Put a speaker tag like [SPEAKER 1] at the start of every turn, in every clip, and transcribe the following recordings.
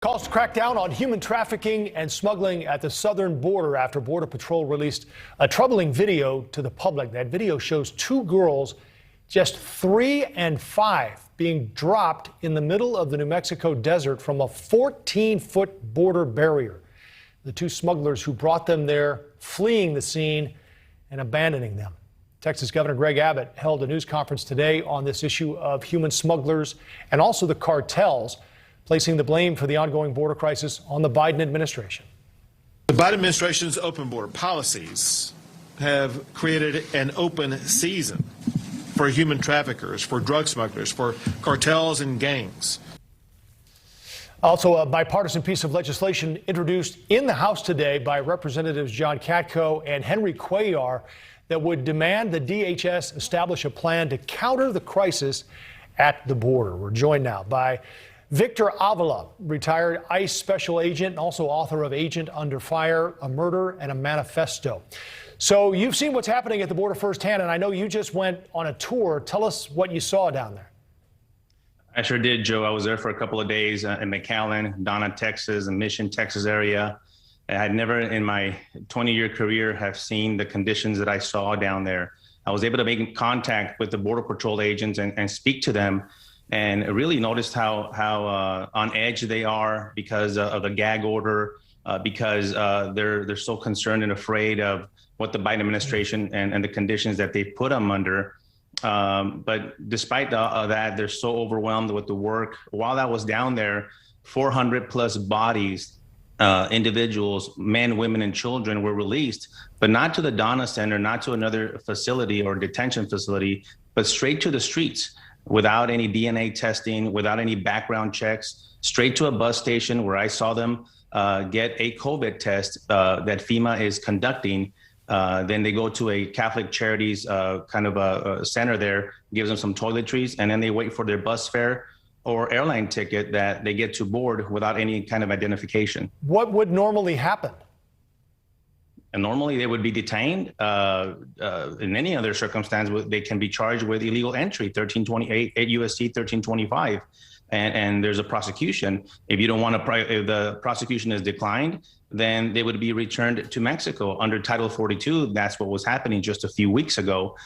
[SPEAKER 1] Calls to crack down on human trafficking and smuggling at the southern border after Border Patrol released a troubling video to the public. That video shows two girls, just 3 and 5, being dropped in the middle of the New Mexico desert from a 14-foot border barrier. The two smugglers who brought them there fleeing the scene and abandoning them. Texas Governor Greg Abbott held a news conference today on this issue of human smugglers and also the cartels, placing the blame for the ongoing border crisis on the Biden administration.
[SPEAKER 2] The Biden administration's open border policies have created an open season for human traffickers, for drug smugglers, for cartels and gangs.
[SPEAKER 1] Also, a bipartisan piece of legislation introduced in the House today by Representatives John Katko and Henry Cuellar that would demand the DHS establish a plan to counter the crisis at the border. We're joined now by Victor Avila, retired ICE special agent and also author of Agent Under Fire, A Murder and a Manifesto. So you've seen what's happening at the border firsthand, and I know you just went on a tour. Tell us what you saw down there.
[SPEAKER 3] I sure did, Joe. I was there for a couple of days in McAllen, Donna, Texas, and Mission, Texas area. I had never in my 20-year career have seen the conditions that I saw down there. I was able to make contact with the Border Patrol agents and speak to them, and really noticed how on edge they are because of the gag order, because they're so concerned and afraid of what the Biden administration and the conditions that they put them under. But despite that, they're so overwhelmed with the work. While I was down there, 400 plus bodies, individuals, men, women, and children were released, but not to the Donna Center, not to another facility or detention facility, but straight to the streets, without any DNA testing, without any background checks, straight to a bus station where I saw them get a COVID test that FEMA is conducting. Then they go to a Catholic Charities kind of a center there, gives them some toiletries, and then they wait for their bus fare or airline ticket that they get to board without any kind of identification.
[SPEAKER 1] What would normally happen?
[SPEAKER 3] And normally they would be detained. In any other circumstance, they can be charged with illegal entry, 1328, 8 USC 1325, and there's a prosecution. If you don't want to, if the prosecution is declined, then they would be returned to Mexico under Title 42. That's what was happening just a few weeks ago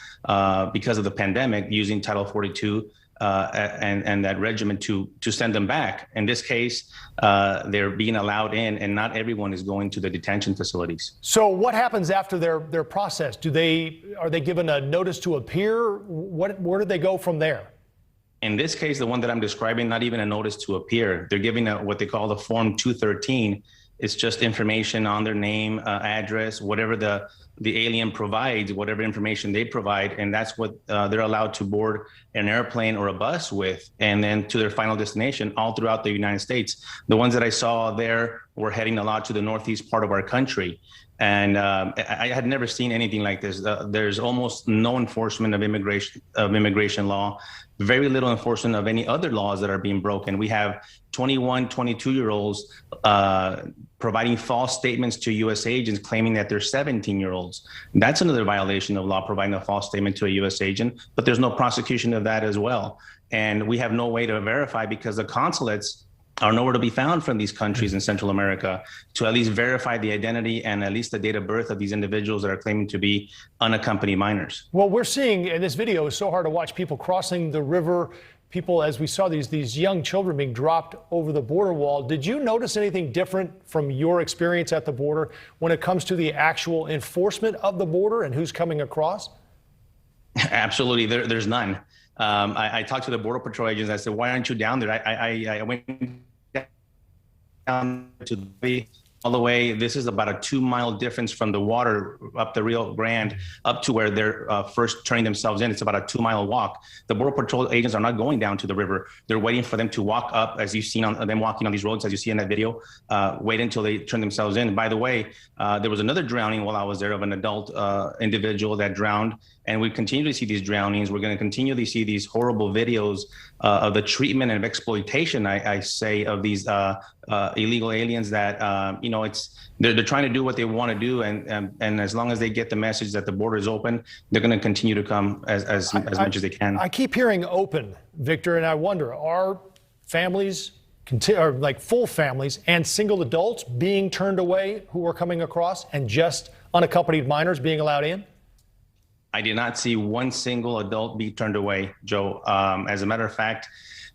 [SPEAKER 3] because of the pandemic, using Title 42 and that regimen to send them back. In this case, they're being allowed in, and not everyone is going to the detention facilities.
[SPEAKER 1] So what happens after their process? Are they given a notice to appear? Where do they go from there?
[SPEAKER 3] In this case, the one that I'm describing, not even a notice to appear. They're giving what they call the Form 213. It's just information on their name, address, whatever the alien provides, whatever information they provide, and that's what they're allowed to board an airplane or a bus with, and then to their final destination all throughout the United States. The ones that I saw there were heading a lot to the northeast part of our country, and I had never seen anything like this. There's almost no enforcement of immigration law, very little enforcement of any other laws that are being broken. We have 21, 22-year-olds providing false statements to U.S. agents claiming that they're 17-year-olds. That's another violation of law, providing a false statement to a U.S. agent, but there's no prosecution of that as well. And we have no way to verify, because the consulates are nowhere to be found from these countries in Central America to at least verify the identity and at least the date of birth of these individuals that are claiming to be unaccompanied minors.
[SPEAKER 1] Well, we're seeing in this video, it's so hard to watch people crossing the river, people, as we saw these young children being dropped over the border wall. Did you notice anything different from your experience at the border when it comes to the actual enforcement of the border and who's coming across?
[SPEAKER 3] Absolutely, there's none. I talked to the Border Patrol agents. I said, why aren't you down there? I went down to the all the way. This is about a 2-mile difference from the water up the Rio Grande up to where they're first turning themselves in. It's about a 2-mile walk. The Border Patrol agents are not going down to the river. They're waiting for them to walk up, as you've seen on them walking on these roads, as you see in that video, wait until they turn themselves in. By the way, there was another drowning while I was there of an adult individual that drowned. And we continue to see these drownings. We're going to continually see these horrible videos of the treatment and exploitation, I say, of these illegal aliens that, they're trying to do what they want to do. And as long as they get the message that the border is open, they're going to continue to come as much as they can.
[SPEAKER 1] I keep hearing open, Victor, and I wonder, are families or like full families and single adults being turned away who are coming across, and just unaccompanied minors being allowed in?
[SPEAKER 3] I did not see one single adult be turned away, Joe. As a matter of fact,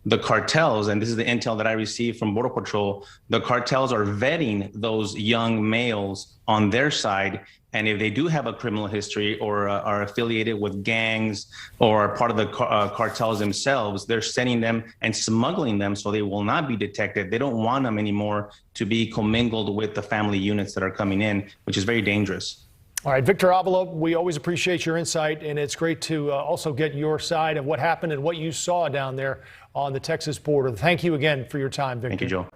[SPEAKER 3] the cartels, and this is the intel that I received from Border Patrol, the cartels are vetting those young males on their side. And if they do have a criminal history or are affiliated with gangs or are part of the cartels themselves, they're sending them and smuggling them so they will not be detected. They don't want them anymore to be commingled with the family units that are coming in, which is very dangerous.
[SPEAKER 1] All right, Victor Avila, we always appreciate your insight, and it's great to also get your side of what happened and what you saw down there on the Texas border. Thank you again for your time, Victor.
[SPEAKER 3] Thank you, Joe.